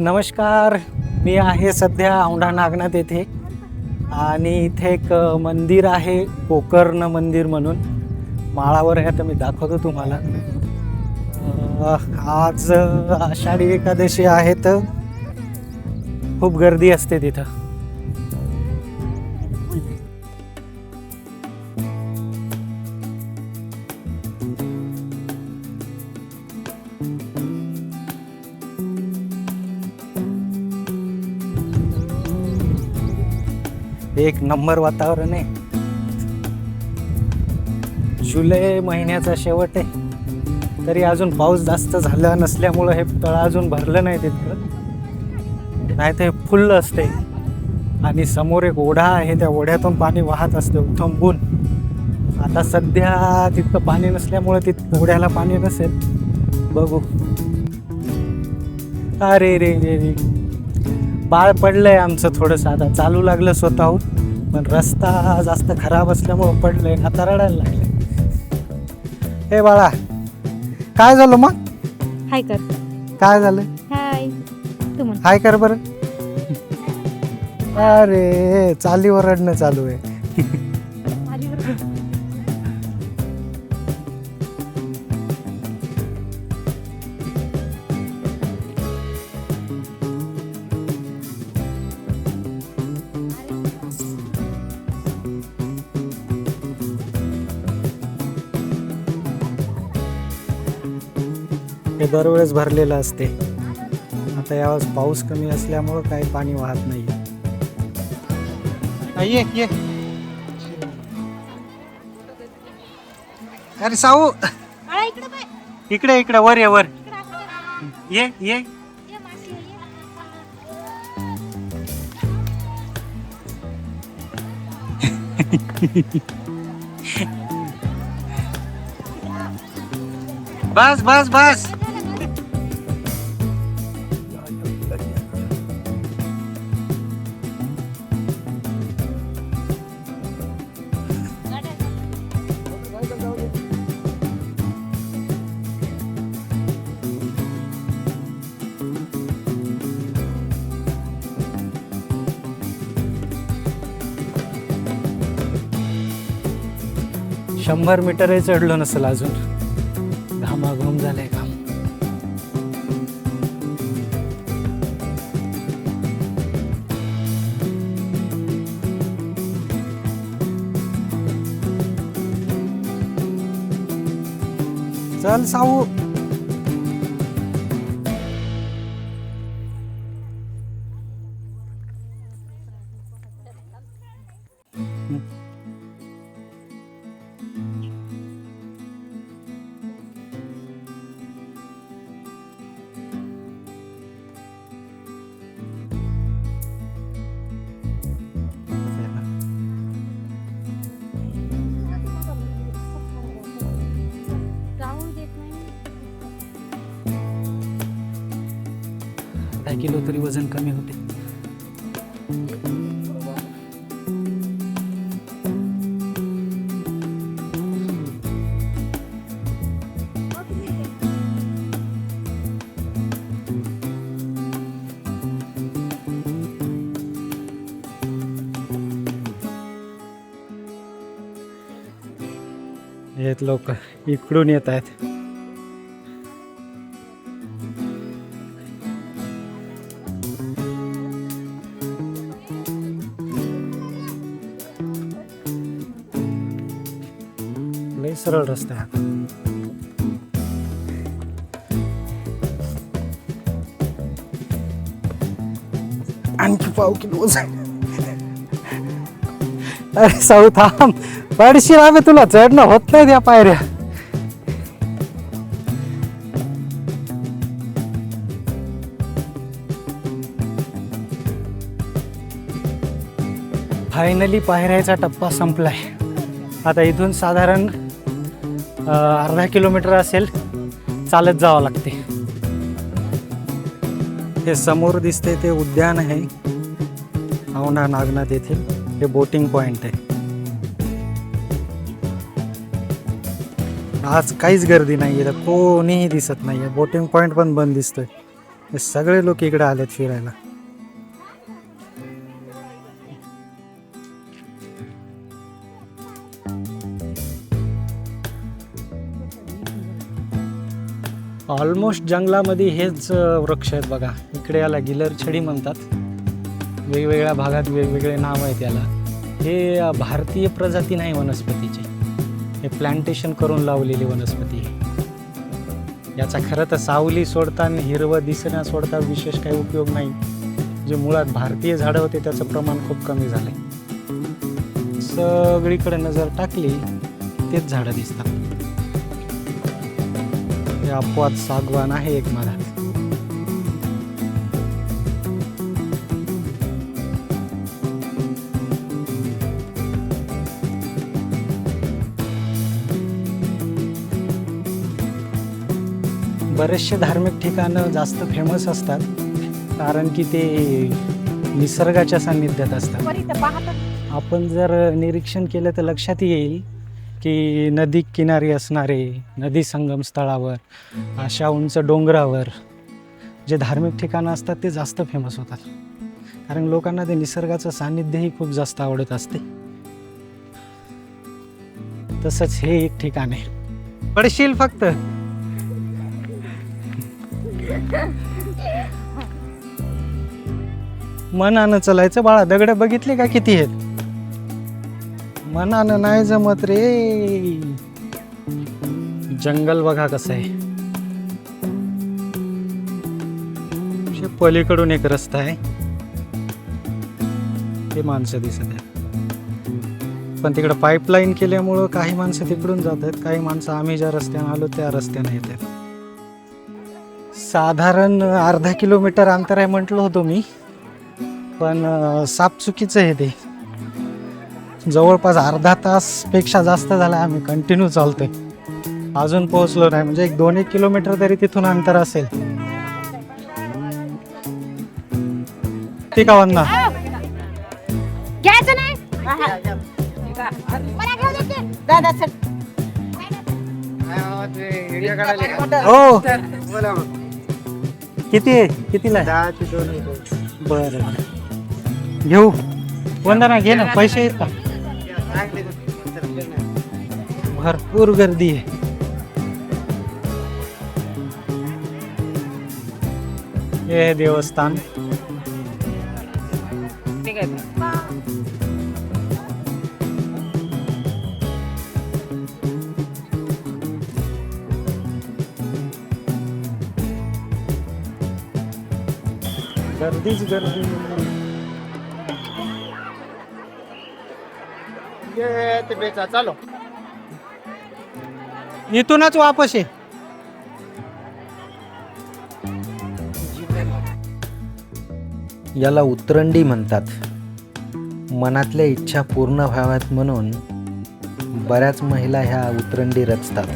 नमस्कार, मी आहे सध्या औंढा नागनाथ येथे आणि इथे एक मंदिर आहे गोकर्ण मंदिर म्हणून माळावर आहे. आता मी दाखवतो तुम्हाला. आज आषाढी एकादशी आहे तर खूप गर्दी असते तिथं. एक नंबर वातावरण आहे. जुलै महिन्याचा शेवट आहे तरी अजून पाऊस जास्त झाला नसल्यामुळं हे तळं अजून भरलं नाही तिथं, नाही ते फुल्ल असते. आणि समोर एक ओढा आहे, त्या ओढ्यातून पाणी वाहत असते उथंबून. आता सध्या तिथं पाणी नसल्यामुळे तिथं ओढ्याला पाणी नसेल, बघू. अरे रे रे रे, बाळ पडलंय आमचं थोडंसं. आता चालू लागलं स्वतःहून, पण रस्ता जास्त खराब असल्यामुळं पडलंय. आता रडायला लागले. हे बाळा, काय झालं मग? हाय कर. काय झालं? हाय तू म्हण. हाय कर बरं. अरे चालीवर रडणं चालू आहे. हे दरवेळेस भरलेलं असते. आता यावेळेस पाऊस कमी असल्यामुळं काही पाणी वाहत नाही. ये ये, अरे साऊ, इकडे इकडे वर ये, वर ये ये. बस बस बस. शंभर मीटरही चढलो नसेल अजून. घामाघूम झालंय काम. चल साऊ. किलो तरी वजन कमी होते. येत लोक इकडून येत आहेत. सरळ रस्ता आहे. आणखी पाव किलो. अरे साऊ थांब, पडशील. आम्ही तुला चढणं होत नाही त्या पायऱ्या. फायनली पायऱ्याचा टप्पा संपलाय. आता इथून साधारण अर्धा किलोमीटर असेल, चालत जावं लागते. हे समोर दिसते ते उद्यान आहे औंढा नागनाथ येथे. हे बोटिंग पॉइंट आहे. आज काहीच गर्दी नाही आहे, कोणीही दिसत नाही आहे. बोटिंग पॉइंट पण बंद दिसतोय. हे सगळे लोक इकडे आलेत फिरायला. ऑलमोस्ट जंगलामध्ये हेच वृक्ष आहेत बघा. इकडे याला गिलर छडी म्हणतात. वेगवेगळ्या भागात वेगवेगळे नाव आहेत याला. हे भारतीय प्रजाती नाही वनस्पतीची, हे प्लांटेशन करून लावलेली वनस्पती आहे. याचा खरं तर सावली सोडता आणि हिरवं दिसण्या सोडता विशेष काही उपयोग नाही. जे मुळात भारतीय झाडं होते त्याचं प्रमाण खूप कमी झालं. सगळीकडे नजर टाकली तेच झाडं दिसतात. हे अपवाद सागवान आहे एक माझा. बरेचसे धार्मिक ठिकाणं जास्त फेमस असतात कारण की ते निसर्गाच्या सान्निध्यात असतात. आपण जर निरीक्षण केलं तर लक्षात येईल की नदी किनारी असणारे, नदी संगम स्थळावर, अशा उंच डोंगरावर जे धार्मिक ठिकाणं असतात ते जास्त फेमस होतात. कारण लोकांना ते निसर्गाचं सान्निध्यही खूप जास्त आवडत असते. तसंच हे एक ठिकाण आहे. पडशील फक्त. मनानं चालायचं बाळा. दगड बघितले का किती आहेत? मनानं नाही जमत रे. जंगल बघा कसं आहे. पलीकडून एक रस्ता आहे, ते माणसं दिसत आहेत. पण तिकडे पाईपलाईन केल्यामुळं काही माणसं तिकडून जात आहेत, काही माणसं आम्ही ज्या रस्त्याने आलो त्या रस्त्याने येत आहेत. साधारण अर्धा किलोमीटर अंतर आहे म्हटलं होतं मी, पण साप चुकीचं आहे. ते जवळपास अर्धा तासपेक्षा जास्त झाला आम्ही कंटिन्यू चालतोय, अजून पोहोचलो नाही. म्हणजे 2-1 किलोमीटर तरी तिथून अंतर असेल. ठीक आहे वंदना. घ्यायचं नाही मला घेऊ देते दादा सर. हो किती आहे? कितीला आहे? बरं घेऊ. वंदना घे ना. पैसे आहेत का? भरपूर गर्दी आहे. हे देवस्थान. गर्दीच गर्दी. चालो इथूनच वापस आहे. याला उतरंडी म्हणतात. मनातल्या इच्छा पूर्ण व्हाव्यात म्हणून बऱ्याच महिला ह्या उतरंडी रचतात.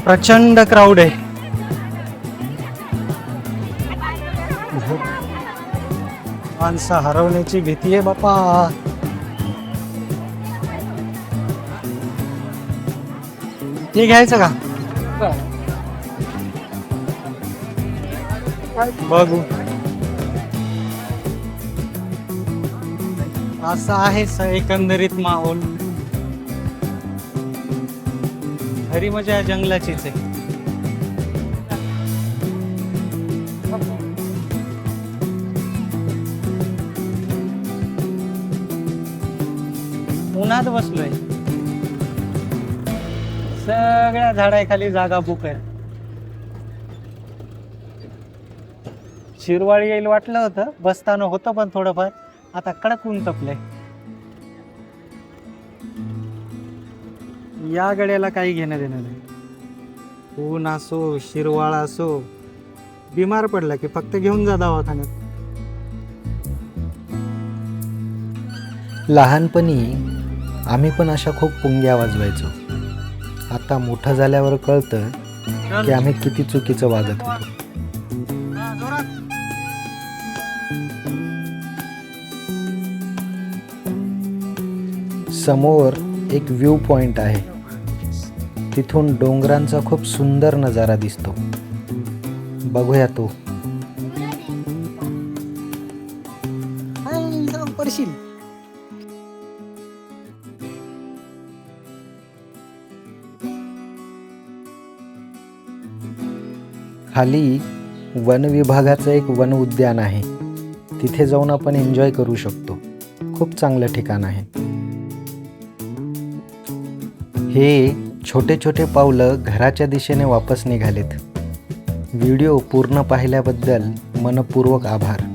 प्रचंड क्राऊड आहे. माणसं हरवण्याची भीती आहे बापा. हे घ्यायचं का? बघू. असा आहे एकंदरीत माहोल. खरी मजा जंगलाचीच आहे. उन्हात बसलोय. सगळ्या झाडाखाली जागा बुक आहे. शिरवाळी येईल वाटलं होतं, बसताना होतं पण थोडंफार. आता कडक ऊन तपलंय. या गड्याला काही घेणं देणं नाही. ऊन असो शिरवाळा असो, बिमार पडला की फक्त घेऊन जा दवाखान्यात. लहानपणी आम्ही पण अशा खूप पुंग्या वाजवायचो. आता मोठं झाल्यावर कळतं की आम्ही किती चुकीचं वागत होतो. समोर एक व्ह्यू पॉइंट आहे. तिथून डोंगरांचा खूप सुंदर नजारा दिसतो. बघूया तू. पडशील. खाली वन विभागाचं एक वन उद्यान आहे. तिथे जाऊन आपण एन्जॉय करू शकतो. खूप चांगलं ठिकाण आहे. हे छोटे छोटे पावलं घराच्या दिशेने वापस निघालेत. व्हिडिओ पूर्ण पाहिल्याबद्दल मनपूर्वक आभार.